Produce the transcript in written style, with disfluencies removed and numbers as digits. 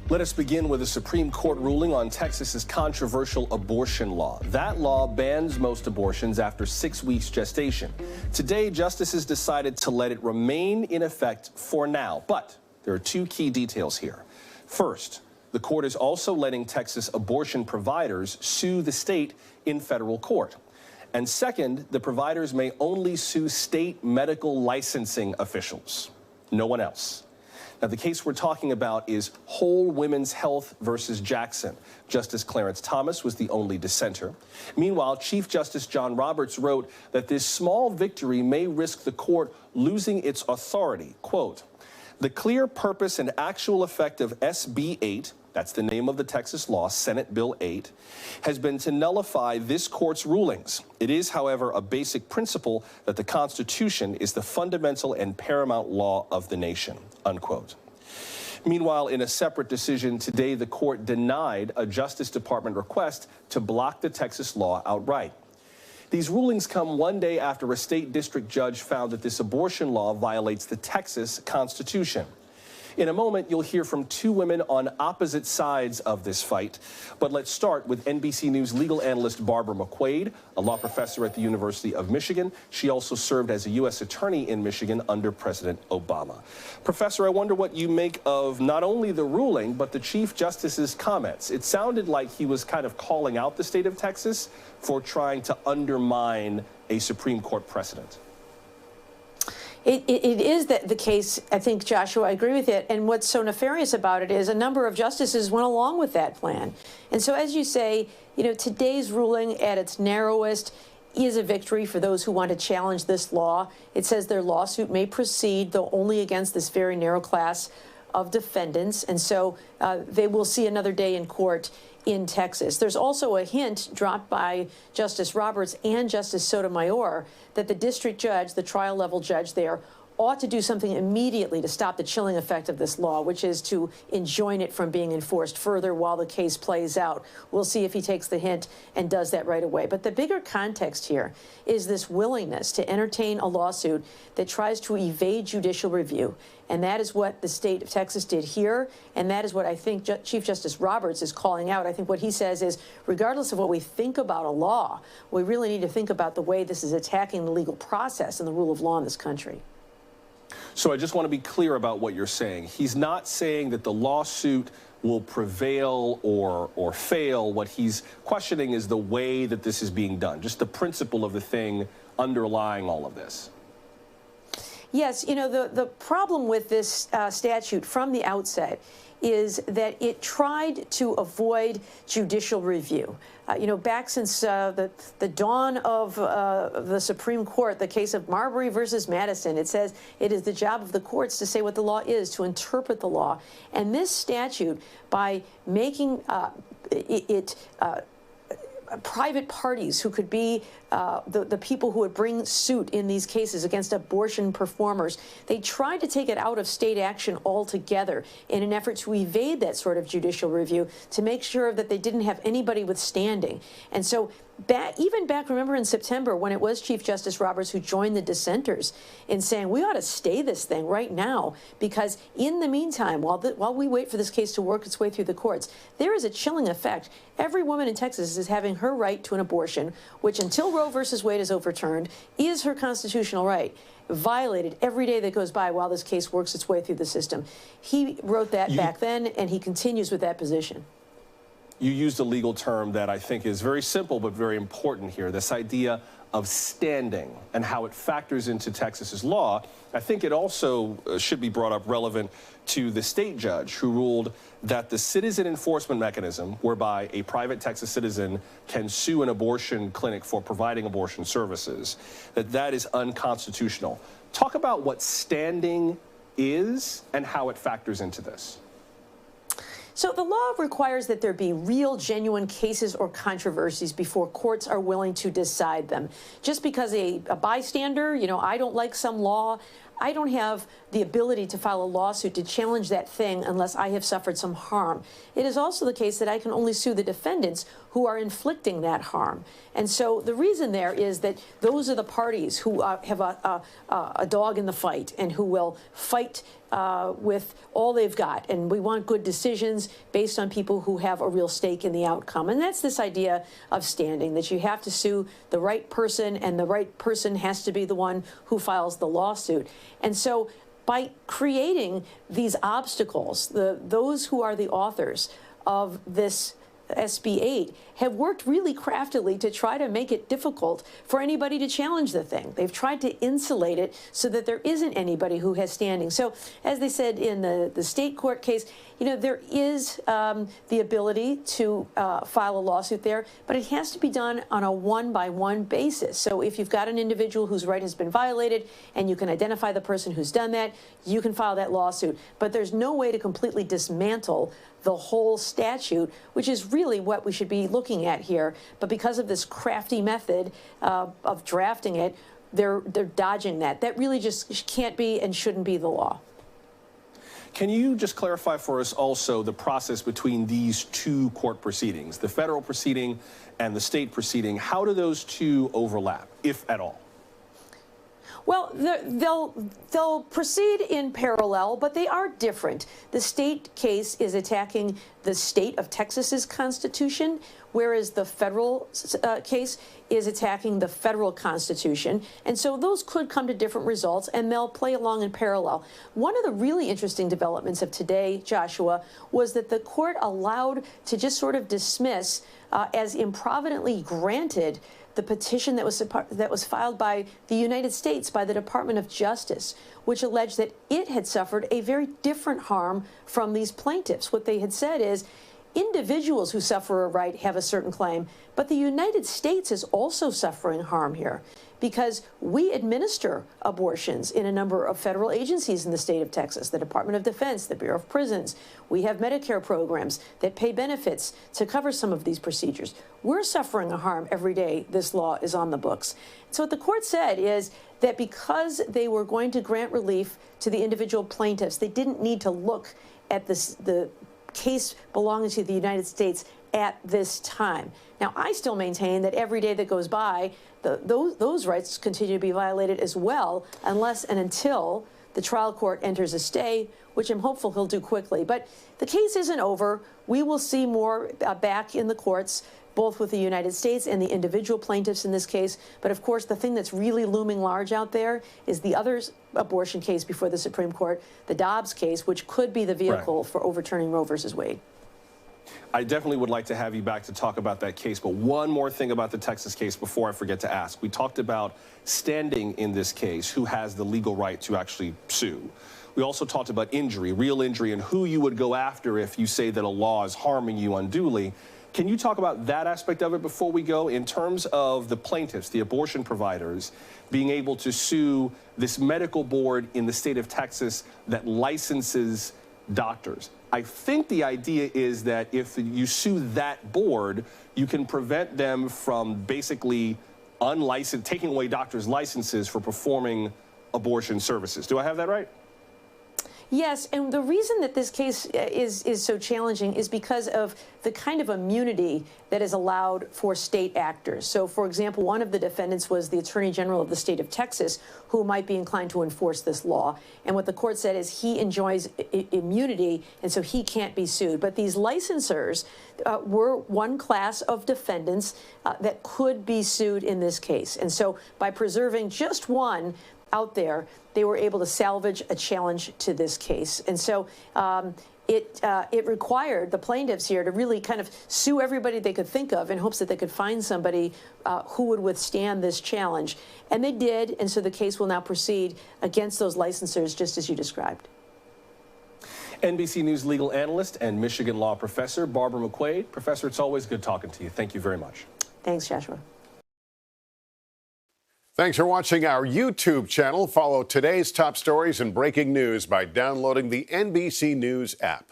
Let us begin with a Supreme Court ruling on Texas's controversial abortion law. That law bans most abortions after 6 weeks gestation. Today, justices decided to let it remain in effect for now, but there are two key details here. First, the court is also letting Texas abortion providers sue the state in federal court. And second, the providers may only sue state medical licensing officials, no one else. Now, the case we're talking about is Whole Women's Health versus Jackson. Justice Clarence Thomas was the only dissenter. Meanwhile, Chief Justice John Roberts wrote that this small victory may risk the court losing its authority. Quote, "The clear purpose and actual effect of SB 8, that's the name of the Texas law, Senate Bill 8, has been to nullify this court's rulings. It is, however, a basic principle that the Constitution is the fundamental and paramount law of the nation," unquote. Meanwhile, in a separate decision today, the court denied a Justice Department request to block the Texas law outright. These rulings come one day after a state district judge found that this abortion law violates the Texas Constitution. In a moment, you'll hear from two women on opposite sides of this fight. But let's start with NBC News legal analyst Barbara McQuaid, a law professor at the University of Michigan. She also served as a U.S. attorney in Michigan under President Obama. Professor, I wonder what you make of not only the ruling, but the Chief Justice's comments. It sounded like he was kind of calling out the state of Texas for trying to undermine a Supreme Court precedent. It is the case, I think, Joshua, I agree with it. And what's so nefarious about it is a number of justices went along with that plan. And so, as you say, today's ruling at its narrowest is a victory for those who want to challenge this law. It says their lawsuit may proceed, though only against this very narrow class of defendants. And so they will see another day in court in Texas. There's also a hint dropped by Justice Roberts and Justice Sotomayor that the district judge, the trial level judge there, ought to do something immediately to stop the chilling effect of this law, which is to enjoin it from being enforced further while the case plays out. We'll see if he takes the hint and does that right away. But the bigger context here is this willingness to entertain a lawsuit that tries to evade judicial review. And that is what the state of Texas did here. And that is what I think Chief Justice Roberts is calling out. I think what he says is, regardless of what we think about a law, we really need to think about the way this is attacking the legal process and the rule of law in this country. So I just want to be clear about what you're saying. He's not saying that the lawsuit will prevail or fail. What he's questioning is the way that this is being done, just the principle of the thing underlying all of this. Yes, the problem with this statute from the outset is that it tried to avoid judicial review. Back since the dawn of the Supreme Court, the case of Marbury versus Madison, it says it is the job of the courts to say what the law is, to interpret the law. And this statute, by making private parties who could be the people who would bring suit in these cases against abortion performers, they tried to take it out of state action altogether in an effort to evade that sort of judicial review, to make sure that they didn't have anybody withstanding. And so even back, remember in September, when it was Chief Justice Roberts who joined the dissenters in saying we ought to stay this thing right now, because in the meantime, while we wait for this case to work its way through the courts, there is a chilling effect. Every woman in Texas is having her right to an abortion, which until Roe versus Wade is overturned, is her constitutional right, violated every day that goes by while this case works its way through the system. He wrote that back then, and he continues with that position. You used a legal term that I think is very simple but very important here, this idea of standing and how it factors into Texas's law. I think it also should be brought up relevant to the state judge who ruled that the citizen enforcement mechanism, whereby a private Texas citizen can sue an abortion clinic for providing abortion services, that is unconstitutional. Talk about what standing is and how it factors into this. So the law requires that there be real, genuine cases or controversies before courts are willing to decide them. Just because a bystander, I don't like some law, I don't have the ability to file a lawsuit to challenge that thing unless I have suffered some harm. It is also the case that I can only sue the defendants who are inflicting that harm. And so the reason there is that those are the parties who have a dog in the fight and who will fight with all they've got. And we want good decisions based on people who have a real stake in the outcome. And that's this idea of standing, that you have to sue the right person, and the right person has to be the one who files the lawsuit. And so by creating these obstacles, those who are the authors of this SB 8 have worked really craftily to try to make it difficult for anybody to challenge the thing. They've tried to insulate it so that there isn't anybody who has standing. So as they said in the state court case, you know, there is the ability to file a lawsuit there, but it has to be done on a one-by-one basis. So if you've got an individual whose right has been violated and you can identify the person who's done that, you can file that lawsuit. But there's no way to completely dismantle the whole statute, which is really what we should be looking at here. But because of this crafty method of drafting it, they're dodging that. That really just can't be and shouldn't be the law. Can you just clarify for us also the process between these two court proceedings, the federal proceeding and the state proceeding? How do those two overlap, if at all? Well, they'll proceed in parallel, but they are different. The state case is attacking the state of Texas's Constitution, whereas the federal case is attacking the federal Constitution. And so those could come to different results, and they'll play along in parallel. One of the really interesting developments of today, Joshua, was that the court allowed to just sort of dismiss as improvidently granted the petition that was filed by the United States, by the Department of Justice, which alleged that it had suffered a very different harm from these plaintiffs. What they had said is individuals who suffer a right have a certain claim, but the United States is also suffering harm here because we administer abortions in a number of federal agencies in the state of Texas, the Department of Defense, the Bureau of Prisons. We have Medicare programs that pay benefits to cover some of these procedures. We're suffering a harm every day this law is on the books. So what the court said is that because they were going to grant relief to the individual plaintiffs, they didn't need to look at the case belonging to the United States at this time. Now, I still maintain that every day that goes by, those rights continue to be violated as well, unless and until the trial court enters a stay, which I'm hopeful he'll do quickly. But the case isn't over. We will see more back in the courts, both with the United States and the individual plaintiffs in this case. But of course, the thing that's really looming large out there is the other abortion case before the Supreme Court, the Dobbs case, which could be the vehicle for overturning Roe versus Wade. I definitely would like to have you back to talk about that case, but one more thing about the Texas case before I forget to ask. We talked about standing in this case, who has the legal right to actually sue. We also talked about injury, real injury, and who you would go after if you say that a law is harming you unduly. Can you talk about that aspect of it before we go, in terms of the plaintiffs, the abortion providers, being able to sue this medical board in the state of Texas that licenses doctors? I think the idea is that if you sue that board, you can prevent them from basically taking away doctors' licenses for performing abortion services. Do I have that right? Yes, and the reason that this case is so challenging is because of the kind of immunity that is allowed for state actors. So, for example, one of the defendants was the Attorney General of the state of Texas, who might be inclined to enforce this law. And what the court said is he enjoys immunity, and so he can't be sued. But these licensors were one class of defendants that could be sued in this case. And so by preserving just one out there, they were able to salvage a challenge to this case. And so it required the plaintiffs here to really kind of sue everybody they could think of in hopes that they could find somebody who would withstand this challenge. And they did, and so the case will now proceed against those licensors, just as you described. NBC News legal analyst and Michigan law professor Barbara McQuaid. Professor, it's always good talking to you. Thank you very much. Thanks, Joshua. Thanks for watching our YouTube channel. Follow today's top stories and breaking news by downloading the NBC News app.